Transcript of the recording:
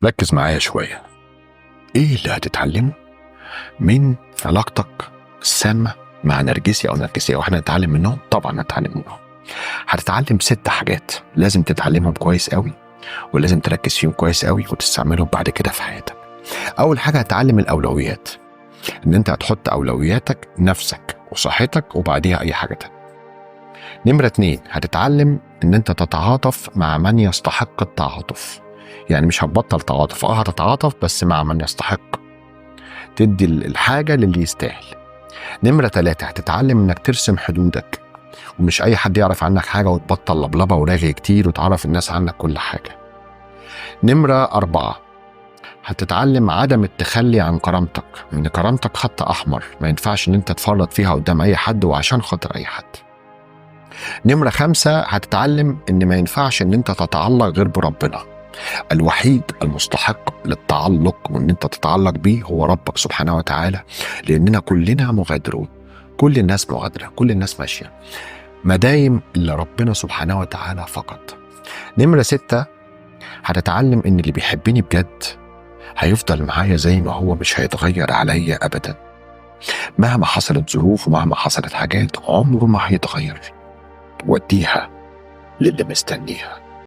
ركز معايا شوية. ايه اللي هتتعلمه من علاقتك السامة مع نرجسي او نرجسية؟ واحنا نتعلم منهم؟ طبعا نتعلم منهم. هتتعلم 6 حاجات لازم تتعلمهم كويس قوي، ولازم تركز فيهم كويس قوي وتستعملهم بعد كده في حياتك. اول حاجة هتعلم الاولويات، ان انت هتحط اولوياتك نفسك وصحتك وبعديها اي حاجة تانية. نمرة 2 هتتعلم ان انت تتعاطف مع من يستحق التعاطف، يعني مش هتبطل تعاطف، هتتعاطف بس مع من يستحق، تدي الحاجة للي يستاهل. نمرة 3 هتتعلم انك ترسم حدودك، ومش اي حد يعرف عنك حاجة وتبطل لبلبة ورغي كتير وتعرف الناس عنك كل حاجة. نمرة 4 هتتعلم عدم التخلي عن كرامتك، ان كرامتك خط احمر ما ينفعش ان انت تفرط فيها قدام اي حد وعشان خاطر اي حد. نمرة 5 هتتعلم ان ما ينفعش ان انت تتعلق غير بربنا، الوحيد المستحق للتعلق وان انت تتعلق بيه هو ربك سبحانه وتعالى، لاننا كلنا مغادرون، كل الناس مغادرة، كل الناس ماشية مدايم الا ربنا سبحانه وتعالى فقط. نمرة 6 هتتعلم ان اللي بيحبني بجد هيفضل معايا زي ما هو، مش هيتغير عليا ابدا مهما حصلت ظروف ومهما حصلت حاجات، عمره ما هيتغير. وديها للي مستنيها.